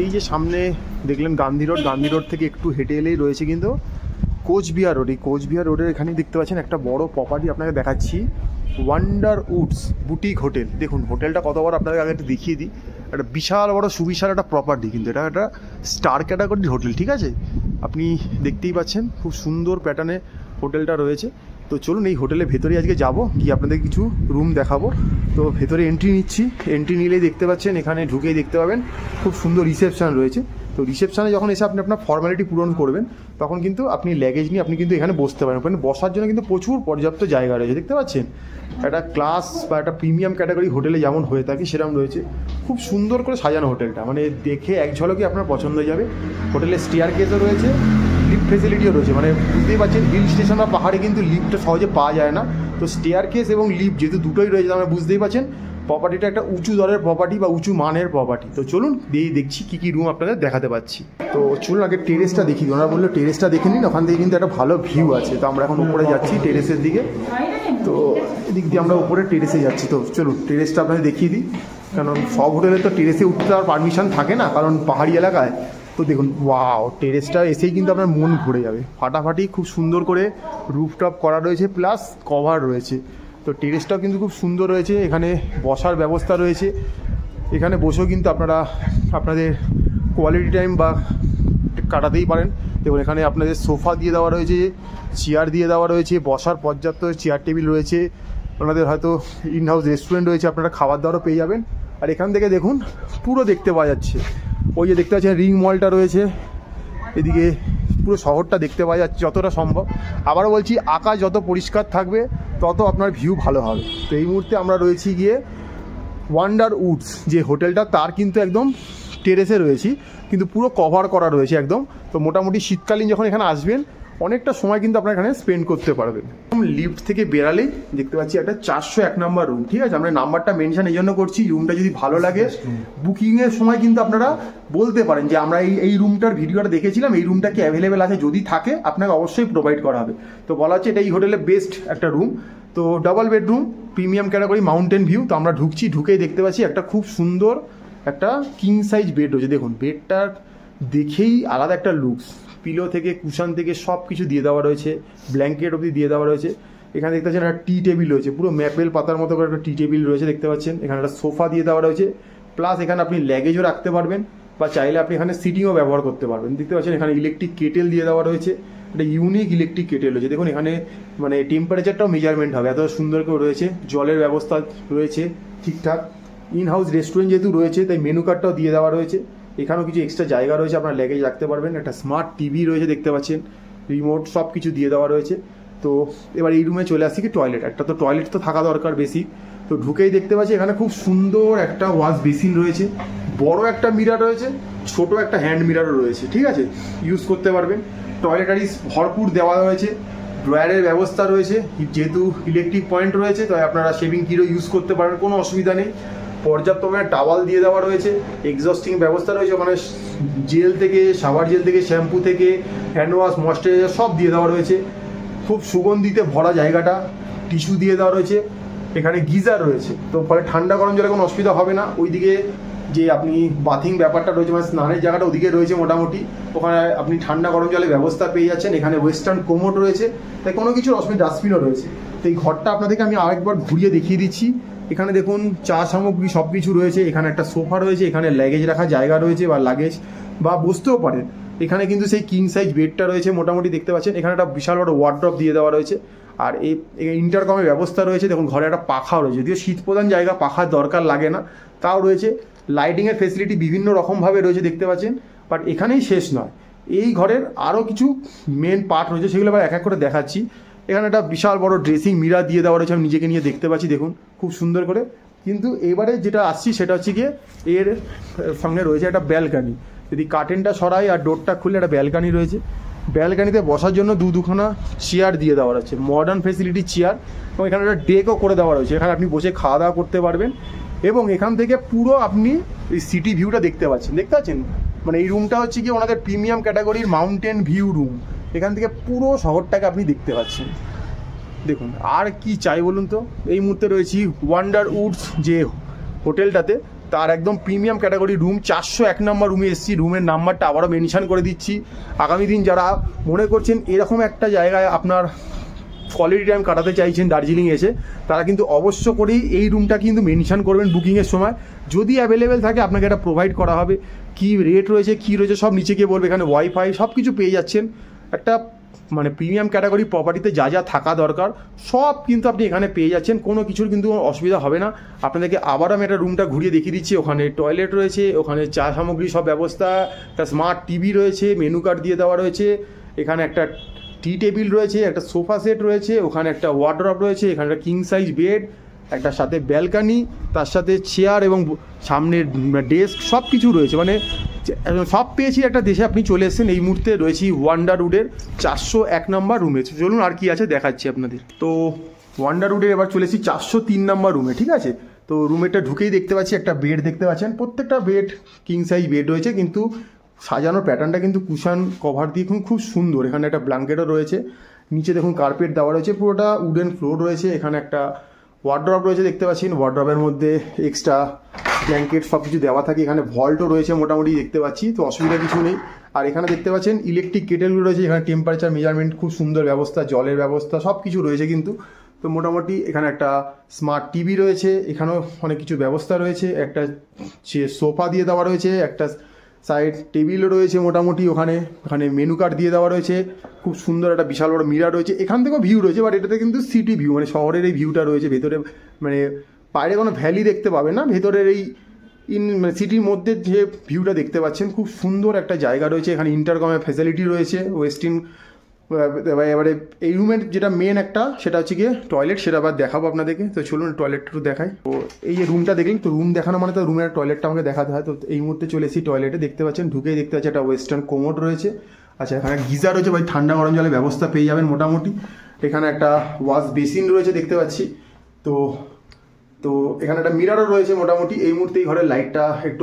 এই যে সামনে দেখলেন গান্ধী রোড থেকে একটু হেঁটে এলেই রয়েছে কিন্তু কোচবিহার রোড। এই কোচবিহার রোডের এখানে দেখতে পাচ্ছেন একটা বড় প্রপার্টি আপনাকে দেখাচ্ছি, ওয়ান্ডার উডস বুটিক হোটেল। দেখুন হোটেলটা কত বড় আপনাকে আগে একটু দেখিয়ে দিই। একটা বিশাল বড় সুবিশাল একটা প্রপার্টি, কিন্তু এটা একটা স্টার ক্যাটাগরির হোটেল, ঠিক আছে? আপনি দেখতেই পাচ্ছেন খুব সুন্দর প্যাটার্নে হোটেলটা রয়েছে। তো চলুন এই হোটেলের ভেতরে আজকে যাব, গিয়ে আপনাদের কিছু রুম দেখাবো। তো ভেতরে এন্ট্রি নিচ্ছি, এন্ট্রি নিলেই দেখতে পাচ্ছেন এখানে ঢুকেই দেখতে পাবেন খুব সুন্দর রিসেপশন রয়েছে। তো রিসেপশনে যখন এসে আপনি আপনার ফর্মালিটি পূরণ করবেন তখন কিন্তু আপনি লাগেজ নিয়ে আপনি কিন্তু এখানে বসতে পারেন। ওখানে বসার জন্য কিন্তু প্রচুর পর্যাপ্ত জায়গা রয়েছে, দেখতে পাচ্ছেন। একটা ক্লাস বা একটা প্রিমিয়াম ক্যাটাগরি হোটেলে যেমন হয়ে থাকে সেরকম রয়েছে। খুব সুন্দর করে সাজানো হোটেলটা, মানে দেখে এক ঝলকে আপনার পছন্দ হয়ে যাবে। হোটেলের স্টেয়ার কেসও রয়েছে, লিফট ফেসিলিটিও রয়েছে। মানে বুঝতেই পারছেন হিল স্টেশন বা পাহাড়ে কিন্তু লিফটটা সহজে পাওয়া যায় না। তো স্টেয়ার কেস এবং লিফট যেহেতু দুটোই রয়েছে, আমরা বুঝতেই পারছেন প্রপার্টিটা একটা উঁচু দরের প্রপার্টি বা উঁচু মানের প্রপার্টি। তো চলুন দেখছি কী কী রুম আপনাদের দেখাতে পাচ্ছি। তো চলুন আগে টেরেসটা দেখি। ওনারা বললো টেরেসটা দেখে নিন, ওখান থেকে কিন্তু একটা ভালো ভিউ আছে। তো আমরা এখন উপরে যাচ্ছি টেরেসের দিকে। তো এদিক দিয়ে আমরা উপরে টেরেসে যাচ্ছি। তো চলুন টেরেসটা আপনাদের দেখিয়ে দিই, কারণ সব হোটেলে তো টেরেসে উঠতে আর পারমিশন থাকে না, কারণ পাহাড়ি এলাকায়। তো দেখুন ওয়াও, টেরেসটা এসেই কিন্তু আপনার মন ঘুরে যাবে। ফাটাফাটি খুব সুন্দর করে রুফটপ করা রয়েছে, প্লাস কভার রয়েছে। তো টেরেসটাও কিন্তু খুব সুন্দর রয়েছে। এখানে বসার ব্যবস্থা রয়েছে, এখানে বসেও কিন্তু আপনারা আপনাদের কোয়ালিটি টাইম বা কাটাতেই পারেন। দেখুন এখানে আপনাদের সোফা দিয়ে দেওয়া রয়েছে, চেয়ার দিয়ে দেওয়া রয়েছে, বসার পর্যাপ্ত চেয়ার টেবিল রয়েছে। আপনাদের হয়তো ইন হাউস রেস্টুরেন্ট রয়েছে, আপনারা খাবার দাবারও পেয়ে যাবেন। আর এখান থেকে দেখুন পুরো দেখতে পাওয়া যাচ্ছে, ওই যে দেখতে পাচ্ছেন রিং মলটা রয়েছে, এদিকে পুরো শহরটা দেখতে পাওয়া যাচ্ছে যতটা সম্ভব। আবারও বলছি আকাশ যত পরিষ্কার থাকবে তত আপনার ভিউ ভালো হবে। তো এই মুহূর্তে আমরা রয়েছি গিয়ে ওয়ান্ডার উডস যে হোটেলটা, তার কিন্তু একদম টেরেসে রয়েছি, কিন্তু পুরো কভার করা রয়েছে একদম। তো মোটামুটি শীতকালীন যখন এখানে আসবেন অনেকটা সময় কিন্তু আপনারা এখানে স্পেন্ড করতে পারবেন। লিফট থেকে বেরালেই দেখতে পাচ্ছি একটা 401 নম্বর রুম, ঠিক আছে? আমরা নাম্বারটা মেনশন এই জন্য করছি, রুমটা যদি ভালো লাগে বুকিংয়ের সময় কিন্তু আপনারা বলতে পারেন যে আমরা এই রুমটার ভিডিওটা দেখেছিলাম, এই রুমটা কি অ্যাভেলেবেল আছে, যদি থাকে আপনাকে অবশ্যই প্রোভাইড করা হবে। তো বলা হচ্ছে এটা এই হোটেলের বেস্ট একটা রুম। তো double bedroom, premium category, mountain view. তো আমরা ঢুকছি, ঢুকেই দেখতে পাচ্ছি একটা খুব সুন্দর একটা কিং সাইজ বেড রয়েছে। দেখুন বেডটার দেখেই আলাদা একটা লুকস, পিলো থেকে কুশন থেকে সব কিছু দিয়ে দেওয়া রয়েছে, ব্ল্যাঙ্কেট অবধি দিয়ে দেওয়া রয়েছে। এখানে দেখতে পাচ্ছেন একটা টি টেবিল রয়েছে, পুরো ম্যাপেল পাতার মতো করে একটা টি টেবিল রয়েছে, দেখতে পাচ্ছেন। এখানে একটা সোফা দিয়ে দেওয়া রয়েছে, প্লাস এখানে আপনি লাগেজও রাখতে পারবেন, বা চাইলে আপনি এখানে সিটিংও ব্যবহার করতে পারবেন। দেখতে পাচ্ছেন এখানে ইলেকট্রিক কেটেল দিয়ে দেওয়া রয়েছে, একটা ইউনিক ইলেকট্রিক কেটেল রয়েছে। দেখুন এখানে মানে টেম্পারেচারটাও মেজারমেন্ট হবে, এত সুন্দর করে রয়েছে। জলের ব্যবস্থা রয়েছে ঠিকঠাক। ইন হাউস রেস্টুরেন্ট যেহেতু রয়েছে তাই মেনু কার্ডটাও দিয়ে দেওয়া রয়েছে। এখানেও কিছু এক্সট্রা জায়গা রয়েছে, আপনার লাগেজ রাখতে পারবেন। একটা স্মার্ট টিভি রয়েছে, দেখতে পাচ্ছেন, রিমোট, সব কিছু দিয়ে দেওয়া রয়েছে। তো এবার এই রুমে চলে আসছি কি টয়লেট, একটা তো টয়লেট তো থাকা দরকার বেশি। তো ঢুকেই দেখতে পাচ্ছি এখানে খুব সুন্দর একটা ওয়াশ বেসিন রয়েছে, বড় একটা মিরার রয়েছে, ছোট একটা হ্যান্ড মিরারও রয়েছে, ঠিক আছে? ইউজ করতে পারবেন। টয়লেটারিজ ভরপুর দেওয়া রয়েছে, ড্রয়ারের ব্যবস্থা রয়েছে, যেহেতু ইলেকট্রিক পয়েন্ট রয়েছে তাই আপনারা শেভিং কিটও ইউজ করতে পারেন, কোনো অসুবিধা নেই। পর্যাপ্ত পরিমাণে টাওয়াল দিয়ে দেওয়া রয়েছে, এক্সস্টিং ব্যবস্থা রয়েছে, ওখানে জেল থেকে, শাওয়ার জেল থেকে, শ্যাম্পু থেকে, হ্যান্ড ওয়াশ, ময়েশ্চারাইজার সব দিয়ে দেওয়া রয়েছে। খুব সুগন্ধিতে ভরা জায়গাটা, টিস্যু দিয়ে দেওয়া রয়েছে। এখানে গিজার রয়েছে, তো ফলে ঠান্ডা গরম জলে কোনো অসুবিধা হবে না। ওইদিকে যে আপনি বাথিং ব্যাপারটা রয়েছে, মানে স্নানের জায়গাটা ওদিকে রয়েছে মোটামুটি, ওখানে আপনি ঠান্ডা গরম জলের ব্যবস্থা পেয়ে যাচ্ছেন। এখানে ওয়েস্টার্ন কোমোড রয়েছে, তাই কোনো কিছুর অসুবিধা, ডাস্টবিনও রয়েছে। তো এই ঘরটা আপনাদেরকে আমি আরেকবার ঘুরিয়ে দেখিয়ে দিচ্ছি। এখানে দেখুন চা সামগ্রী সব কিছু রয়েছে, এখানে একটা সোফা রয়েছে, এখানে লাগেজ রাখার জায়গা রয়েছে বা লাগেজ বা বসতেও পারেন। এখানে কিন্তু সেই কিং সাইজ বেডটা রয়েছে মোটামুটি, দেখতে পাচ্ছেন। এখানে একটা বিশাল বড় ওয়ার্ড্রপ দিয়ে দেওয়া রয়েছে, আর এই ইন্টারকমের ব্যবস্থা রয়েছে। দেখুন ঘরে একটা পাখাও রয়েছে, যদিও শীত প্রধান জায়গা পাখার দরকার লাগে না, তাও রয়েছে। লাইটিংয়ের ফেসিলিটি বিভিন্ন রকমভাবে রয়েছে, দেখতে পাচ্ছেন। বাট এখানেই শেষ নয়, এই ঘরের আরও কিছু মেন পার্ট রয়েছে, সেগুলো আবার এক এক করে দেখাচ্ছি। এখানে একটা বিশাল বড় ড্রেসিং মিরার দিয়ে দেওয়া রয়েছে, আমি নিজেকে নিয়ে দেখতে পাচ্ছি, দেখুন খুব সুন্দর করে। কিন্তু এবারে যেটা আসছি সেটা হচ্ছে গিয়ে এর সঙ্গে রয়েছে একটা ব্যালকানি। যদি কার্টেনটা সরাই আর ডোরটা খুলে একটা ব্যালকানি রয়েছে। ব্যালকানিতে বসার জন্য দুখানা চেয়ার দিয়ে দেওয়া রয়েছে, মডার্ন ফেসিলিটি চেয়ার, এবং এখানে একটা ডেকও করে দেওয়া রয়েছে। এখানে আপনি বসে খাওয়া দাওয়া করতে পারবেন, এবং এখান থেকে পুরো আপনি এই সিটি ভিউটা দেখতে পাচ্ছেন, দেখতে পাচ্ছেন। মানে এই রুমটা হচ্ছে কি ওনাদের প্রিমিয়াম ক্যাটাগরির মাউন্টেন ভিউ রুম, এখান থেকে পুরো শহরটাকে আপনি দেখতে পাচ্ছেন। দেখুন আর কি চাই বলুন তো। এই মুহূর্তে রয়েছি ওয়ান্ডার উডস যে হোটেলটাতে, তার একদম প্রিমিয়াম ক্যাটাগরি রুম, 401 নম্বর রুমে এসেছি। রুমের নাম্বারটা আবারও মেনশন করে দিচ্ছি। আগামী দিন যারা মনে করছেন এরকম একটা জায়গায় আপনার কোয়ালিটি টাইম কাটাতে চাইছেন দার্জিলিং এসে, তারা কিন্তু অবশ্য করেই এই রুমটা কিন্তু মেনশন করবেন বুকিংয়ের সময়। যদি অ্যাভেলেবেল থাকে আপনাকে এটা প্রোভাইড করা হবে। কী রেট রয়েছে কী রয়েছে সব নিচে গিয়ে বলবে। এখানে ওয়াইফাই সব কিছু পেয়ে যাচ্ছেন। একটা মানে প্রিমিয়াম ক্যাটাগরি প্রপার্টিতে যা যা থাকা দরকার সব কিন্তু আপনি এখানে পেয়ে যাচ্ছেন, কোনো কিছুর কিন্তু অসুবিধা হবে না। আপনাদেরকে আবার আমি একটা রুমটা ঘুরিয়ে দেখিয়ে দিচ্ছি। ওখানে টয়লেট রয়েছে, ওখানে চা সামগ্রী সব ব্যবস্থা, একটা স্মার্ট টিভি রয়েছে, মেনু কার্ড দিয়ে দেওয়া রয়েছে, এখানে একটা টি টেবিল রয়েছে, একটা সোফা সেট রয়েছে, ওখানে একটা ওয়ার্ডরোব রয়েছে, এখানে একটা কিং সাইজ বেড, একটা সাথে ব্যালকানি, তার সাথে চেয়ার এবং সামনের ডেস্ক সব কিছু রয়েছে। মানে সব পেয়েছি একটা দেশে। আপনি চলে এসেছেন। এই মুহূর্তে রয়েছি ওয়ান্ডারউডের 401 নম্বর রুমে। চলুন আর কি আছে দেখাচ্ছি আপনাদের। তো ওয়ান্ডারউডে এবার চলে এসেছি 403 নম্বর রুমে, ঠিক আছে। তো রুমেটা ঢুকেই দেখতে পাচ্ছি একটা বেড দেখতে পাচ্ছেন। প্রত্যেকটা বেড কিং সাইজ বেড রয়েছে, কিন্তু সাজানোর প্যাটার্নটা কিন্তু কুশন কভার দিয়ে খুব সুন্দর। এখানে একটা ব্ল্যাঙ্কেটও রয়েছে, নিচে দেখুন কার্পেট দেওয়া রয়েছে, পুরোটা উডেন ফ্লোর রয়েছে। এখানে একটা ওয়ার্ড্রপ রয়েছে দেখতে পাচ্ছেন। ওয়ার্ড্রপের মধ্যে এক্সট্রা ব্ল্যাঙ্কেট সব কিছু দেওয়া থাকে। এখানে ভল্টও রয়েছে মোটামুটি দেখতে পাচ্ছি, তো অসুবিধা কিছু নেই। আর এখানে দেখতে পাচ্ছেন ইলেকট্রিক কেটেলগুলো রয়েছে। এখানে টেম্পারেচার মেজারমেন্ট খুব সুন্দর ব্যবস্থা, জলের ব্যবস্থা সব কিছু রয়েছে কিন্তু। তো মোটামুটি এখানে একটা স্মার্ট টিভি রয়েছে, এখানেও অনেক কিছু ব্যবস্থা রয়েছে। একটা সোফা দিয়ে দেওয়া রয়েছে, একটা সাইড টেবিলও রয়েছে মোটামুটি। ওখানে মেনু কার্ড দিয়ে দেওয়া রয়েছে। খুব সুন্দর একটা বিশাল বড় মিরার রয়েছে। এখান থেকেও ভিউ রয়েছে, বাট এটাতে কিন্তু সিটি ভিউ, মানে শহরের এই ভিউটা রয়েছে। ভেতরে মানে বাইরে কোনো ভ্যালি দেখতে পাবেন না, ভেতরের এই মানে সিটির মধ্যে যে ভিউটা দেখতে পাচ্ছেন খুব সুন্দর একটা জায়গা রয়েছে। এখানে ইন্টারকমের ফ্যাসিলিটি রয়েছে, ওয়েস্টার্ন। এবারে এই রুমের যেটা মেন একটা সেটা হচ্ছে গিয়ে টয়লেট, সেটা আবার দেখাবো আপনাদেরকে। তো চলুন টয়লেটটা একটু দেখাই। তো এই যে রুমটা দেখলেন, তো রুম দেখানো মানে তো রুমের টয়লেটটা আমাকে দেখাতে হয়। তো এই মুহূর্তে চলে এসেছি টয়লেটে। দেখতে পাচ্ছেন ঢুকেই দেখতে পাচ্ছি একটা ওয়েস্টার্ন কোমোড রয়েছে। আচ্ছা, এখানে গিজার রয়েছে, ভাই ঠান্ডা গরম জলের ব্যবস্থা পেয়ে যাবেন মোটামুটি। এখানে একটা ওয়াশ বেসিন রয়েছে দেখতে পাচ্ছি। তো এখানে একটা মিরারও রয়েছে মোটামুটি। এই মুহূর্তে এই ঘরের লাইটটা একটু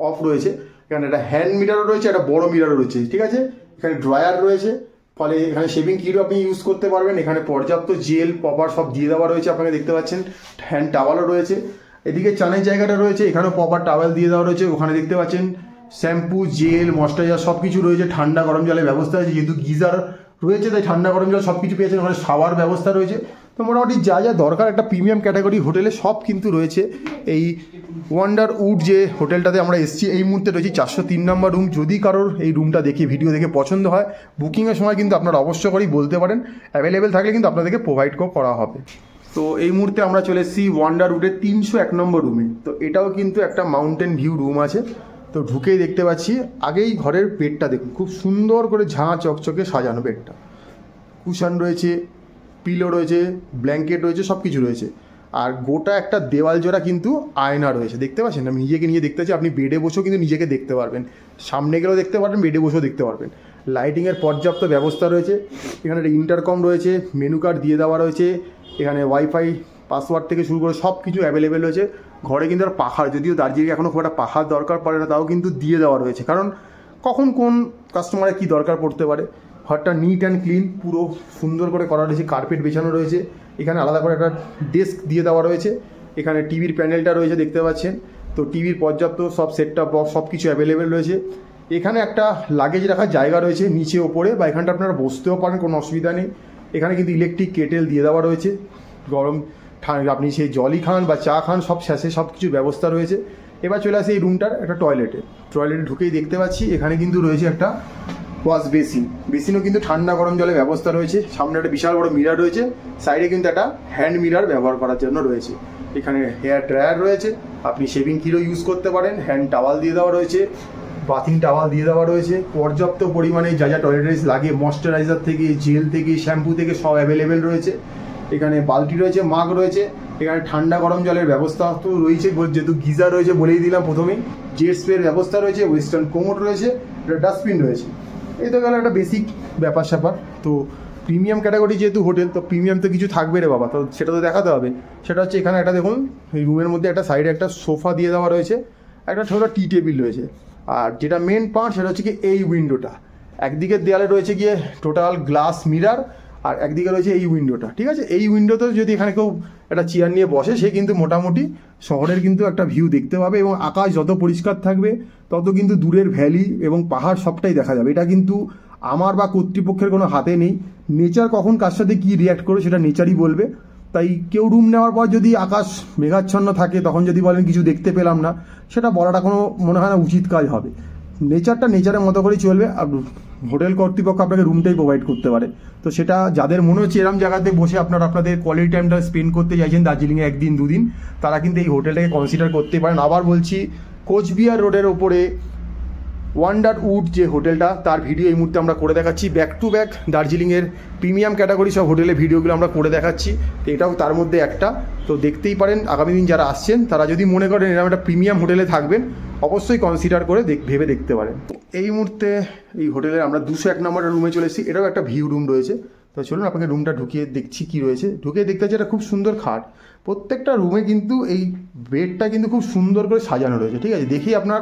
অফ রয়েছে। এখানে একটা হ্যান্ড মিরারও রয়েছে, একটা বড় মিরারও রয়েছে, ঠিক আছে। এখানে ড্রয়ার রয়েছে, ফলে এখানে শেভিং কিটও আপনি ইউজ করতে পারবেন। এখানে পর্যাপ্ত জেল পপার সব দিয়ে দেওয়া রয়েছে, আপনাকে দেখতে পাচ্ছেন। হ্যান্ড টাওয়ালও রয়েছে। এদিকে চানের জায়গাটা রয়েছে, এখানেও পপার টাওয়াল দিয়ে দেওয়া রয়েছে। ওখানে দেখতে পাচ্ছেন শ্যাম্পু, জেল, ময়েশ্চারাইজার সব কিছু রয়েছে। ঠান্ডা গরম জলের ব্যবস্থা আছে, যেহেতু গিজার রয়েছে তাই ঠান্ডা গরম জল সব কিছু পেয়েছেন। ওখানে শাওয়ার ব্যবস্থা রয়েছে। তো মোটামুটি যা যা দরকার একটা প্রিমিয়াম ক্যাটাগরি হোটেলে সব কিন্তু রয়েছে। এই ওয়ান্ডারউড যে হোটেলটাতে আমরা এসেছি এই মুহূর্তে রয়েছি 403 নম্বর রুম। যদি কারোর এই রুমটা দেখে ভিডিও দেখে পছন্দ হয়, বুকিংয়ের সময় কিন্তু আপনারা অবশ্য করেই বলতে পারেন। অ্যাভেলেবেল থাকলে কিন্তু আপনাদেরকে প্রোভাইড করা হবে। তো এই মুহূর্তে আমরা চলে এসেছি ওয়ান্ডারউডের 301 নম্বর রুমে। তো এটাও কিন্তু একটা মাউন্টেন ভিউ রুম আছে। তো ঢুকেই দেখতে পাচ্ছি আগেই ঘরের বেডটা দেখুন, খুব সুন্দর করে ঝাঁ চকচকে সাজানো বেডটা। কুশন রয়েছে, পিলো রয়েছে, ব্ল্যাঙ্কেট রয়েছে, সব কিছু রয়েছে। আর গোটা একটা দেওয়াল জোড়া কিন্তু আয়না রয়েছে, দেখতে পাচ্ছেন। আমি নিজেকে নিয়ে দেখতে পাচ্ছি, আপনি বেডে বসেও কিন্তু নিজেকে দেখতে পারবেন। সামনে গেলেও দেখতে পারবেন, বেডে বসেও দেখতে পারবেন। লাইটিংয়ের পর্যাপ্ত ব্যবস্থা রয়েছে। এখানে একটা ইন্টারকম রয়েছে, মেনু কার্ড দিয়ে দেওয়া রয়েছে। এখানে ওয়াইফাই পাসওয়ার্ড থেকে শুরু করে সব কিছু অ্যাভেলেবেল রয়েছে। ঘরে কিন্তু আর পাখার, যদিও দার্জিলিংয়ে এখনও খুব একটা পাখার দরকার পড়ে না, তাও কিন্তু দিয়ে দেওয়া রয়েছে। কারণ কখন কোন কাস্টমারের কী দরকার পড়তে পারে। ঘরটা নিট অ্যান্ড ক্লিন, পুরো সুন্দর করে করা রয়েছে। কার্পেট বেছানো রয়েছে। এখানে আলাদা করে একটা ডেস্ক দিয়ে দেওয়া রয়েছে। এখানে টিভির প্যানেলটা রয়েছে দেখতে পাচ্ছেন। তো টিভির পর্যাপ্ত সব সেটটপ বক্স সব কিছু অ্যাভেলেবেল রয়েছে। এখানে একটা লাগেজ রাখার জায়গা রয়েছে নিচে ওপরে, বা এখানটা আপনারা বসতেও পারেন, কোনো অসুবিধা নেই। এখানে কিন্তু ইলেকট্রিক কেটেল দিয়ে দেওয়া রয়েছে। গরম আপনি সেই জলই খান বা চা খান সব শেষে সব কিছুর ব্যবস্থা রয়েছে। এবার চলে আসে এই রুমটার একটা টয়লেটে ঢুকেই দেখতে পাচ্ছি এখানে কিন্তু রয়েছে একটা ওয়াশ বেসিনও কিন্তু ঠান্ডা গরম জলের ব্যবস্থা রয়েছে। সামনে একটা বিশাল বড় মিরার রয়েছে, সাইডে কিন্তু একটা হ্যান্ড মিরার ব্যবহার করার জন্য রয়েছে। এখানে হেয়ার ড্রায়ার রয়েছে, আপনি শেভিং কিটও ইউজ করতে পারেন। হ্যান্ড টাওয়াল দিয়ে দেওয়া রয়েছে, বাথিং টাওয়াল দিয়ে দেওয়া রয়েছে। পর্যাপ্ত পরিমাণে যা যা টয়লেটারিজ লাগে, ময়েশ্চারাইজার থেকে, জেল থেকে, শ্যাম্পু থেকে সব অ্যাভেলেবেল রয়েছে। এখানে বালতি রয়েছে, মাগ রয়েছে। এখানে ঠান্ডা গরম জলের ব্যবস্থা তো রয়েছে, যেহেতু গিজার রয়েছে বলেই দিলাম প্রথমেই। জেট স্প্রের ব্যবস্থা রয়েছে, ওয়েস্টার্ন কোমোড রয়েছে, একটা ডাস্টবিন রয়েছে। এই তো গেল একটা বেসিক ব্যাপার স্যাপার। তো প্রিমিয়াম ক্যাটাগরি যেহেতু হোটেল, তো প্রিমিয়াম তো কিছু থাকবে রে বাবা, তো সেটা তো দেখাতে হবে। সেটা হচ্ছে এখানে একটা দেখুন, এই রুমের মধ্যে একটা সাইডে একটা সোফা দিয়ে দেওয়া রয়েছে, একটা ছোটো টি টেবিল রয়েছে। আর যেটা মেন পার্ট সেটা হচ্ছে কি এই উইন্ডোটা। একদিকের দেয়ালে রয়েছে গিয়ে টোটাল গ্লাস মিরার, আর একদিকে রয়েছে এই উইন্ডোটা, ঠিক আছে। এই উইন্ডোতে যদি এখানে কেউ একটা চেয়ার নিয়ে বসে, সে কিন্তু মোটামুটি শহরের কিন্তু একটা ভিউ দেখতে পাবে, এবং আকাশ যত পরিষ্কার থাকবে তত কিন্তু দূরের ভ্যালি এবং পাহাড় সবটাই দেখা যাবে। এটা কিন্তু আমার বা কর্তৃপক্ষের কোনো হাতে নেই, নেচার কখন কার সাথে কী রিয়্যাক্ট করে সেটা নেচারই বলবে। তাই কেউ রুম নেওয়ার পর যদি আকাশ মেঘাচ্ছন্ন থাকে তখন যদি বলেন কিছু দেখতে পেলাম না, সেটা বলাটা কোনো মনে হয় না উচিত কাজ হবে। নেচারটা নেচারের মতো করেই চলবে। আর হোটেল কর্তৃপক্ষ আপনাকে রুমটাই প্রোভাইড করতে পারে। তো সেটা যাদের মনে হচ্ছে এরম জায়গাতে বসে আপনাদের কোয়ালিটি টাইমটা স্পেন্ড করতে চাইছেন দার্জিলিংয়ে 1 দিন 2 দিন, তারা কিন্তু এই হোটেলটাকে কনসিডার করতে পারেন। আবার বলছি, কোচবিহার রোডের ওপরে ওয়ান্ডার উড যে হোটেলটা, তার ভিডিও এই মুহূর্তে আমরা করে দেখাচ্ছি। ব্যাক টু ব্যাক দার্জিলিংয়ের প্রিমিয়াম ক্যাটাগরি সব হোটেলের ভিডিওগুলো আমরা করে দেখাচ্ছি, তো এটাও তার মধ্যে একটা। তো দেখতেই পারেন, আগামী দিন যারা আসছেন তারা যদি মনে করেন এরকম একটা প্রিমিয়াম হোটেলে থাকবেন, অবশ্যই কনসিডার করে ভেবে দেখতে পারেন। এই মুহূর্তে এই হোটেলে আমরা 201 নম্বরের রুমে চলে এসেছি। এটাও একটা ভিউ রুম রয়েছে। তো চলুন আপনাকে রুমটা ঢুকিয়ে দেখছি কি রয়েছে। ঢুকিয়ে দেখতে পাচ্ছি এটা খুব সুন্দর খাট। প্রত্যেকটা রুমে কিন্তু এই বেডটা কিন্তু খুব সুন্দর করে সাজানো রয়েছে, ঠিক আছে। দেখি আপনার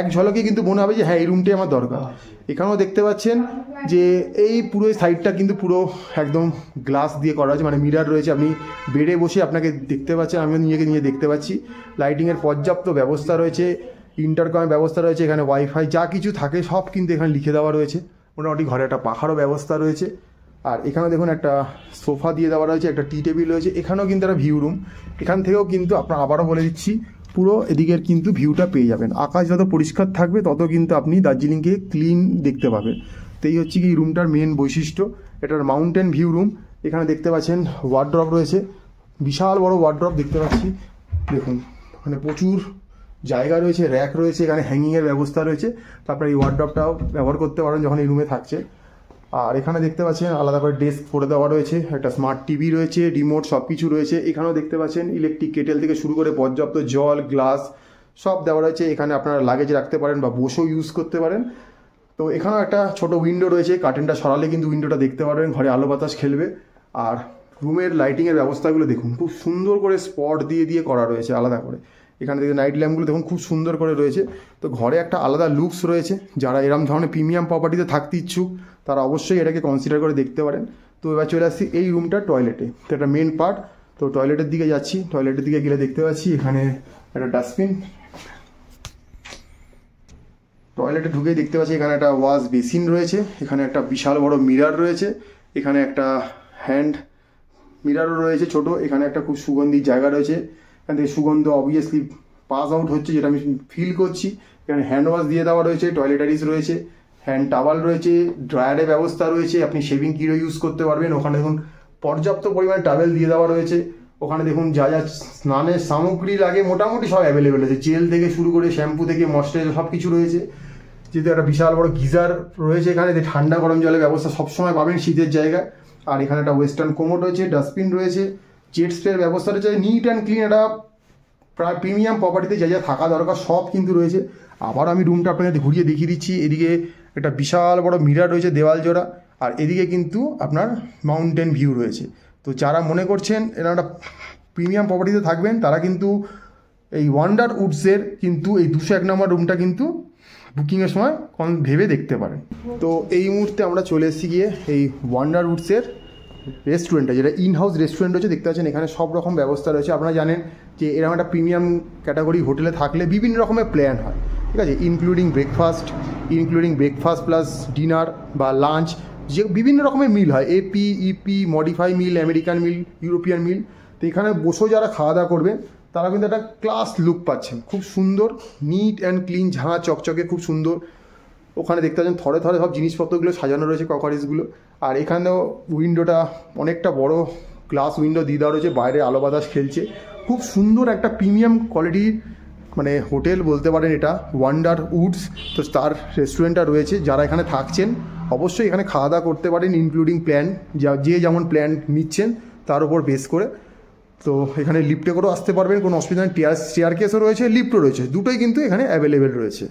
এক ঝলকে কিন্তু মনে হবে যে হ্যাঁ এই রুমটাই আমার দরকার। এখানেও দেখতে পাচ্ছেন যে এই পুরো সাইডটা কিন্তু পুরো একদম গ্লাস দিয়ে করা আছে, মানে মিরার রয়েছে। আপনি বেডে বসে আপনাকে দেখতে পাচ্ছেন, আমিও নিজে দেখতে পাচ্ছি। লাইটিংয়ের পর্যাপ্ত ব্যবস্থা রয়েছে, ইন্টারকমের ব্যবস্থা রয়েছে, এখানে ওয়াইফাই যা কিছু থাকে সব কিন্তু এখানে লিখে দেওয়া রয়েছে। মোটামুটি ঘরে একটা পাখারও ব্যবস্থা রয়েছে। আর এখানে দেখুন একটা সোফা দিয়ে দেওয়া রয়েছে, একটা টি টেবিল রয়েছে। এখানেও কিন্তু একটা ভিউ রুম। এখান থেকেও কিন্তু আপনার আবারও বলে দিচ্ছি, পুরো এদিকের কিন্তু ভিউটা পেয়ে যাবেন। আকাশ যত পরিষ্কার থাকবে তত কিন্তু আপনি দার্জিলিংকে ক্লিন দেখতে পাবেন। তো এই হচ্ছে কি এই রুমটার মেন বৈশিষ্ট্য। এটার মাউন্টেন ভিউ রুম। এখানে দেখতে পাচ্ছেন ওয়ার্ড্রপ রয়েছে, বিশাল বড় ওয়ার্ড্রপ দেখতে পাচ্ছি। দেখুন ওখানে প্রচুর জায়গা রয়েছে, র্যাক রয়েছে, এখানে হ্যাঙ্গিংয়ের ব্যবস্থা রয়েছে। তারপরে এই ওয়ার্ড্রপটাও ব্যবহার করতে পারেন যখন এই রুমে থাকছে। আর এখানে দেখতে পাচ্ছেন আলাদা করে ডেস্ক করে দেওয়া রয়েছে, একটা স্মার্ট টিভি রয়েছে, রিমোট সব কিছু রয়েছে। এখানেও দেখতে পাচ্ছেন ইলেকট্রিক কেটেল থেকে শুরু করে পর্যাপ্ত জল, গ্লাস সব দেওয়া রয়েছে। এখানে আপনারা লাগেজ রাখতে পারেন বা বসেও ইউজ করতে পারেন। তো এখানেও একটা ছোট উইন্ডো রয়েছে, কার্টেনটা সরালে কিন্তু উইন্ডোটা দেখতে পারবেন, ঘরে আলো বাতাস খেলবে। আর রুমের লাইটিংয়ের ব্যবস্থাগুলো দেখুন, খুব সুন্দর করে স্পট দিয়ে করা রয়েছে আলাদা করে। এখানে দেখুন নাইট ল্যাম্পগুলো দেখুন খুব সুন্দর করে রয়েছে। তো ঘরে একটা আলাদা লুকস রয়েছে। যারা এরম ধরনের প্রিমিয়াম প্রপার্টিতে থাকতে ইচ্ছুক তারা অবশ্যই এটাকে কনসিডার করে দেখতে পারেন। তো এবার চলে আসছি এই রুমটার টয়লেটে। তো এটা মেন পার্ট। তো টয়লেটের দিকে যাচ্ছি। টয়লেটের দিকে গেলে দেখতে পাচ্ছি এখানে একটা ডাস্টবিন। টয়লেটে ঢুকেই দেখতে পাচ্ছি এখানে একটা ওয়াশ বেসিন রয়েছে, এখানে একটা বিশাল বড় মিরার রয়েছে, এখানে একটা হ্যান্ড মিরারও রয়েছে ছোট। এখানে একটা খুব সুগন্ধি জায়গা রয়েছে, এখান থেকে সুগন্ধ অবভিয়াসলি পাস আউট হচ্ছে, যেটা আমি ফিল করছি। এখানে হ্যান্ড ওয়াশ দিয়ে দেওয়া রয়েছে, টয়লেটারিজ রয়েছে, হ্যান্ড টাওয়াল রয়েছে, ড্রায়ারের ব্যবস্থা রয়েছে, আপনি শেভিং কিটও ইউজ করতে পারবেন। ওখানে দেখুন পর্যাপ্ত পরিমাণে টাওয়েল দিয়ে দেওয়া রয়েছে। ওখানে দেখুন যা স্নানের সামগ্রী লাগে মোটামুটি সব অ্যাভেলেবেল আছে, জেল থেকে শুরু করে শ্যাম্পু থেকে ময়েশ্চারাইজার সব কিছু রয়েছে। যেহেতু একটা বিশাল বড় গিজার রয়েছে এখানে, ঠান্ডা গরম জলের ব্যবস্থা সবসময় পাবেন শীতের জায়গায়। আর এখানে একটা ওয়েস্টার্ন কোমোড রয়েছে, ডাস্টবিন রয়েছে, জেট স্প্রের ব্যবস্থা রয়েছে। নিট অ্যান্ড ক্লিন একটা প্রায় প্রিমিয়াম প্রপার্টিতে যা থাকা দরকার সব কিন্তু রয়েছে। আবার আমি রুমটা আপনাকে ঘুরিয়ে দেখিয়ে দিচ্ছি। এদিকে একটা বিশাল বড় মিরার রয়েছে দেওয়াল জোড়া, আর এদিকে কিন্তু আপনার মাউন্টেন ভিউ রয়েছে। তো যারা মনে করছেন এরা একটা প্রিমিয়াম প্রপার্টিতে থাকবেন তারা কিন্তু এই ওয়ান্ডার উডসের কিন্তু এই 201 নম্বর রুমটা কিন্তু বুকিংয়ের সময় ভেবে দেখতে পারেন। তো এই মুহূর্তে আমরা চলে এসেছি গিয়ে এই ওয়ান্ডার উডসের রেস্টুরেন্টটা, যেটা ইন হাউস রেস্টুরেন্ট রয়েছে। দেখতে পাচ্ছেন এখানে সব রকম ব্যবস্থা রয়েছে। আপনারা জানেন যে এরকম একটা প্রিমিয়াম ক্যাটাগরি হোটেলে থাকলে বিভিন্ন রকমের প্ল্যান হয়, ঠিক আছে, ইনক্লুডিং ব্রেকফাস্ট প্লাস ডিনার বা লাঞ্চ, যে বিভিন্ন রকমের মিল হয়, এপি, ইপি, মডিফাই মিল, আমেরিকান মিল, ইউরোপিয়ান মিল। তো এখানে বসেও যারা খাওয়া দাওয়া করবেন তারা কিন্তু একটা ক্লাস লুক পাচ্ছেন, খুব সুন্দর নিট অ্যান্ড ক্লিন, ঝাঁ চকচকে খুব সুন্দর। ওখানে দেখতে পাচ্ছেন থরে থরে সব জিনিসপত্রগুলো সাজানো রয়েছে, ককারিসগুলো। আর এখানেও উইন্ডোটা অনেকটা বড় গ্লাস উইন্ডো দিয়ে দেওয়া রয়েছে, বাইরে আলো বাতাস খেলছে। খুব সুন্দর একটা প্রিমিয়াম কোয়ালিটির মানে হোটেল বলতে পারেন এটা, ওয়ান্ডার উডস। তো তার রেস্টুরেন্টটা রয়েছে, যারা এখানে থাকছেন অবশ্যই এখানে খাওয়া দাওয়া করতে পারেন, ইনক্লুডিং প্ল্যান, যে যেমন প্ল্যান নিচ্ছেন তার উপর বেস করে। তো এখানে লিফটে করেও আসতে পারবেন, কোনো অসুবিধা নেই। চেয়ার কেসও রয়েছে, লিফটও রয়েছে, দুটোই কিন্তু এখানে অ্যাভেলেবেল রয়েছে।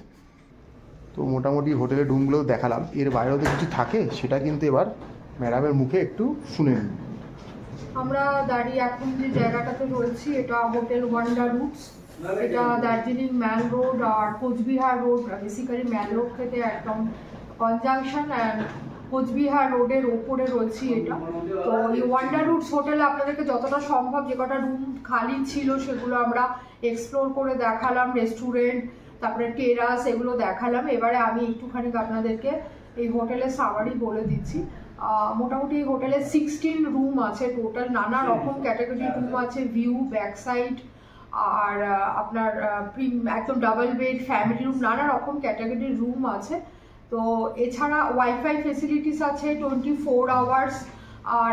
তো মোটামুটি হোটেলের রুমগুলো দেখালাম, এর বাইরেও তো কিছু থাকে সেটা কিন্তু এবার ম্যাডামের মুখে একটু শুনে নিন। আমরা দাঁড়িয়ে এখন যে জায়গাটাতে রয়েছি এটা হোটেল ওয়ান্ডার উডস। এটা দার্জিলিং ম্যাল রোড আর কোচবিহার রোড, বেসিক্যালি ম্যাল রোড থেকে একদম কনজাংশন অ্যান্ড কোচবিহার রোডের ওপরে রয়েছি এটা। তো এই ওয়ান্ডার রুটস হোটেলে আপনাদেরকে যতটা সম্ভব যে কটা রুম খালি ছিল সেগুলো আমরা এক্সপ্লোর করে দেখালাম, রেস্টুরেন্ট, তারপরে টেরাস, এগুলো দেখালাম। এবারে আমি একটুখানি আপনাদেরকে এই হোটেলের সামারি বলে দিচ্ছি। মোটামুটি এই হোটেলে 16 রুম আছে টোটাল, নানা রকম ক্যাটাগরি রুম আছে, ভিউ, ব্যাক সাইড, আর আপনার একদম ডাবল বেড, ফ্যামিলি রুম, নানা রকম ক্যাটাগরির রুম আছে। তো এছাড়া ওয়াইফাই ফেসিলিটিস আছে 24 hours,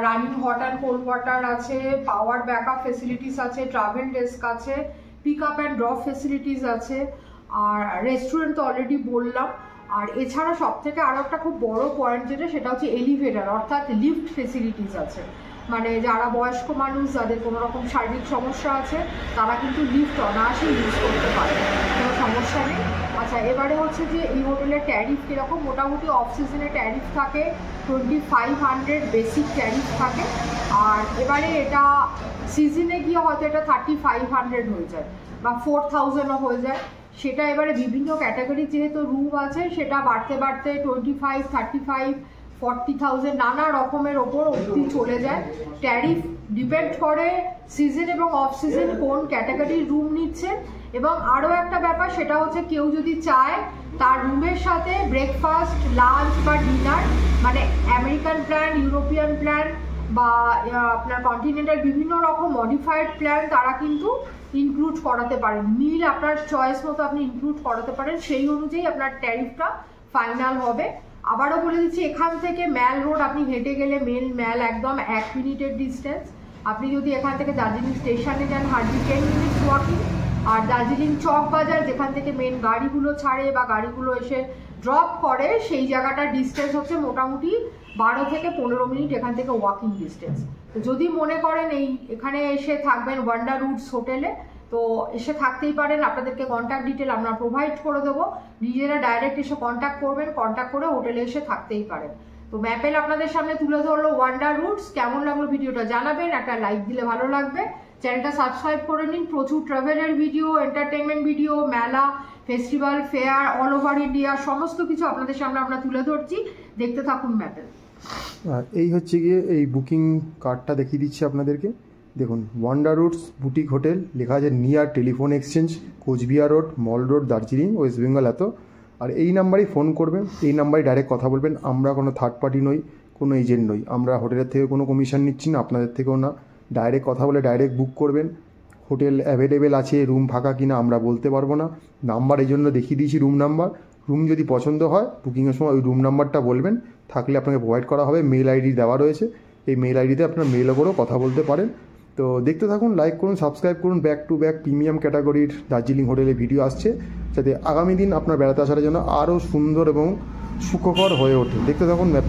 running hot and cold water আছে, পাওয়ার ব্যাকআপ ফেসিলিটিস আছে, ট্রাভেল ডেস্ক আছে, pick up and drop facilities আছে, আর রেস্টুরেন্ট তো অলরেডি বললাম। আর এছাড়া সব থেকে আরও একটা খুব বড় পয়েন্ট যেটা, সেটা হচ্ছে এলিভেটর অর্থাৎ লিফট ফেসিলিটিস আছে। মানে যারা বয়স্ক মানুষ, যাদের কোনো রকম শারীরিক সমস্যা আছে, তারা কিন্তু লিফট অনায়াসে ইউজ করতে পারে, কোনো সমস্যা নেই। আচ্ছা, এবারে হচ্ছে যে এই হোটেলের ট্যারিফ কীরকম। মোটামুটি অফ সিজনে ট্যারিফ থাকে 2500 বেসিক ট্যারিফ থাকে, আর এবারে এটা সিজনে গিয়ে হয়তো এটা 3500 হয়ে যায় বা 4000ও হয়ে যায়। সেটা এবারে বিভিন্ন ক্যাটাগরি যেহেতু রুম আছে, সেটা বাড়তে বাড়তে 25, 35, 40,000 নানা রকমের ওপর অবধি চলে যায়। ট্যারিফ ডিপেন্ড করে সিজন এবং অফ সিজন কোন ক্যাটাগরির রুম নিচ্ছে। এবং আরও একটা ব্যাপার, সেটা হচ্ছে কেউ যদি চায় তার রুমের সাথে ব্রেকফাস্ট, লাঞ্চ বা ডিনার, মানে আমেরিকান প্ল্যান, ইউরোপিয়ান প্ল্যান বা আপনার কন্টিনেন্টাল বিভিন্ন রকম মডিফাইড প্ল্যান, তারা কিন্তু ইনক্লুড করাতে পারেন। মিল আপনার চয়েস মতো আপনি ইনক্লুড করাতে পারেন, সেই অনুযায়ী আপনার ট্যারিফটা ফাইনাল হবে। আবারও বলে দিচ্ছি, এখান থেকে ম্যাল রোড আপনি হেঁটে গেলে ম্যাল একদম 1 মিনিটের ডিস্টেন্স। আপনি যদি এখান থেকে দার্জিলিং স্টেশনে যান, হার্ডলি 10 মিনিটস ওয়াকিং। আর দার্জিলিং চক বাজার, যেখান থেকে মেন গাড়িগুলো ছাড়ে বা গাড়িগুলো এসে ড্রপ করে, সেই জায়গাটার ডিস্টেন্স হচ্ছে মোটামুটি 12 থেকে 15 মিনিট এখান থেকে ওয়াকিং ডিস্টেন্স। তো যদি মনে করেন এখানে এসে থাকবেন ওয়ান্ডার রুটস হোটেলে, তো এসে থাকতেই পারেন। আপনাদেরকে কন্ট্যাক্ট ডিটেল আমরা প্রোভাইড করে দেবো, নিজেরা ডাইরেক্ট এসে কন্ট্যাক্ট করবেন, কন্ট্যাক্ট করে হোটেলে এসে থাকতেই পারেন। তো ম্যাপেল আপনাদের সামনে তুলে ধরলো ওয়ান্ডার রুটস। কেমন লাগলো ভিডিওটা জানাবেন, একটা লাইক দিলে ভালো লাগবে। চ্যানেলটা সাবস্ক্রাইব করে নিন, প্রচুর ট্রাভেলের ভিডিও, এন্টারটেনমেন্ট ভিডিও, মেলা, festival, fair, all over India সমস্ত কিছু আপনাদের সামনে আমরা তুলে ধরছি। দেখতে থাকুন ম্যাপেল। আর এই হচ্ছে গিয়ে এই বুকিং কার্ডটা দেখিয়ে দিচ্ছি আপনাদেরকে। দেখুন, ওয়ান্ডার রুটস বুটিক হোটেল লেখা আছে near telephone exchange, Cooch Behar road, Mall Road, Darjeeling, West Bengal এত। আর এই নাম্বারেই ফোন করবেন, এই নাম্বারে ডাইরেক্ট কথা বলবেন। আমরা কোনো থার্ড পার্টি নই, কোনো এজেন্ট নই, আমরা হোটেলের থেকে কোনো কমিশন নিচ্ছি না, আপনাদের থেকেও না। ডাইরেক্ট কথা বলে ডাইরেক্ট বুক করবেন। হোটেল অ্যাভেলেবেল আছে, রুম ফাঁকা কিনা আমরা বলতে পারবো না। নাম্বার এই জন্য দেখিয়ে দিয়েছি, রুম নাম্বার। রুম যদি পছন্দ হয় বুকিংয়ের সময় ওই রুম নাম্বারটা বলবেন, থাকলে আপনাকে প্রোভাইড করা হবে। মেল আইডি দেওয়া রয়েছে, এই মেল আইডিতে আপনার মেলও করেও কথা বলতে পারেন। তো দেখতে থাকুন, লাইক করুন, সাবস্ক্রাইব করুন। ব্যাক টু ব্যাক প্রিমিয়াম ক্যাটাগরির দার্জিলিং হোটেলে ভিডিও আসছে, যাতে আগামী দিন আপনার বেড়াতে আসার জন্য আরও সুন্দর এবং সুখকর হয়ে ওঠে। দেখতে থাকুন।